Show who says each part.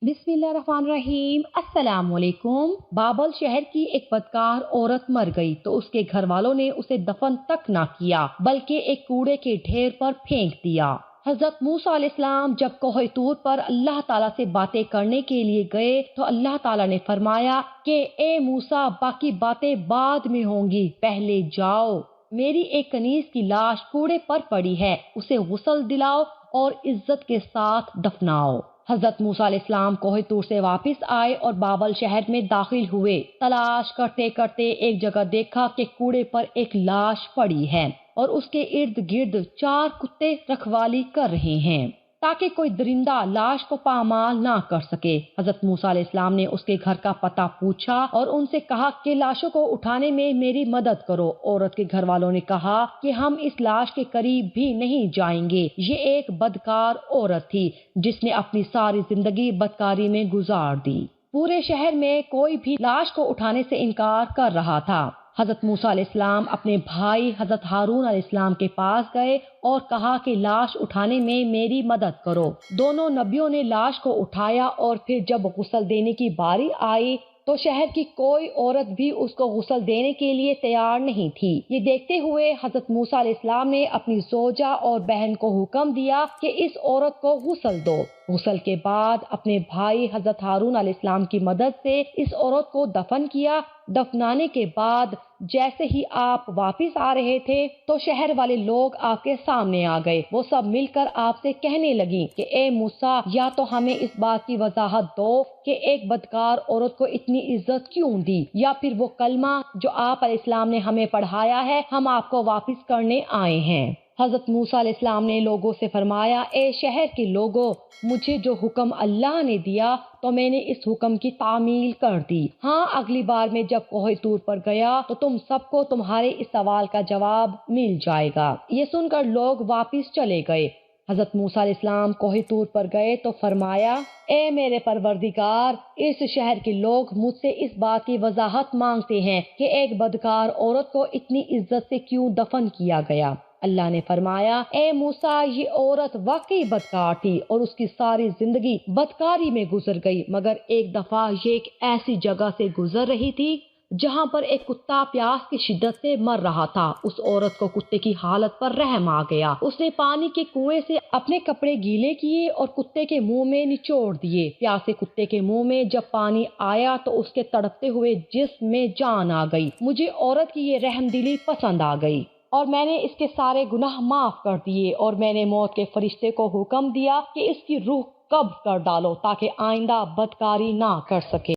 Speaker 1: बिस्मिल्लाहिर्रहमानिर्रहीम। अस्सलाम वालेकुम। बाबल शहर की एक बदकार औरत मर गई तो उसके घर वालों ने उसे दफन तक ना किया बल्कि एक कूड़े के ढेर पर फेंक दिया। हजरत मूसा अलैहिस्सलाम जब कोहे तूर पर अल्लाह ताला से बातें करने के लिए गए तो अल्लाह ताला ने फरमाया कि ए मूसा, बाकी बातें बाद में होंगी, पहले जाओ। मेरी एक कनीज की लाश कूड़े पर पड़ी है, उसे गुस्ल दिलाओ और इज्जत के साथ दफनाओ। हजरत मूसा अलैहिस्सलाम कोहे तूर से वापस आए और बाबल शहर में दाखिल हुए। तलाश करते करते एक जगह देखा कि कूड़े पर एक लाश पड़ी है और उसके इर्द गिर्द 4 कुत्ते रखवाली कर रहे हैं ताकि कोई दरिंदा लाश को पामाल ना कर सके। हजरत मूसा अलैहिस्सलाम ने उसके घर का पता पूछा और उनसे कहा कि लाशों को उठाने में मेरी मदद करो। औरत के घर वालों ने कहा कि हम इस लाश के करीब भी नहीं जाएंगे। ये एक बदकार औरत थी जिसने अपनी सारी जिंदगी बदकारी में गुजार दी। पूरे शहर में कोई भी लाश को उठाने से इनकार कर रहा था। हजरत मूसा अलैहिस्सलाम अपने भाई हजरत हारून अलैहिस्सलाम के पास गए और कहा कि लाश उठाने में मेरी मदद करो। दोनों नबियों ने लाश को उठाया और फिर जब गुस्ल देने की बारी आई तो शहर की कोई औरत भी उसको गुस्ल देने के लिए तैयार नहीं थी। ये देखते हुए हजरत मूसा अलैहिस्सलाम ने अपनी जोजा और बहन को हुक्म दिया कि इस औरत को गुस्ल दो। गुस्ल के बाद अपने भाई हजरत हारून अलैहिस्सलाम की मदद से इस औरत को दफन किया। दफनाने के बाद जैसे ही आप वापस आ रहे थे तो शहर वाले लोग आपके सामने आ गए। वो सब मिलकर आपसे कहने लगी कि ए मूसा, या तो हमें इस बात की वजाहत दो कि एक बदकार औरत को इतनी इज्जत क्यों दी, या फिर वो कलमा जो आप अलैहिस्सलाम ने हमें पढ़ाया है हम आपको वापस करने आए हैं। हजरत मूसा अलैहिस्सलाम ने लोगों से फरमाया, ए शहर के लोगों, मुझे जो हुक्म अल्लाह ने दिया तो मैंने इस हुक्म की तामील कर दी। हाँ, अगली बार मैं जब कोहे तूर पर गया तो तुम सबको तुम्हारे इस सवाल का जवाब मिल जाएगा। ये सुनकर लोग वापस चले गए। हजरत मूसा अलैहिस्सलाम कोहे तूर पर गए तो फरमाया, ए मेरे परवरदिगार, इस शहर के लोग मुझसे इस बात की वजाहत मांगते हैं कि एक बदकार औरत को इतनी इज्जत से क्यों दफन किया गया। अल्लाह ने फरमाया, ए मूसा, ये औरत वाकई बदकार थी और उसकी सारी जिंदगी बदकारी में गुजर गई, मगर एक दफा ये एक ऐसी जगह से गुजर रही थी जहाँ पर एक कुत्ता प्यास की शिद्दत से मर रहा था। उस औरत को कुत्ते की हालत पर रहम आ गया। उसने पानी के कुएं से अपने कपड़े गीले किए और कुत्ते के मुंह में निचोड़ दिए। प्यासे कुत्ते के मुंह में जब पानी आया तो उसके तड़पते हुए जिस्म में जान आ गई। मुझे औरत की ये रहमदिली पसंद आ गई और मैंने इसके सारे गुनाह माफ कर दिए और मैंने मौत के फरिश्ते को हुक्म दिया कि इसकी रूह कब्ज कर डालो ताकि आइंदा बदकारी ना कर सके।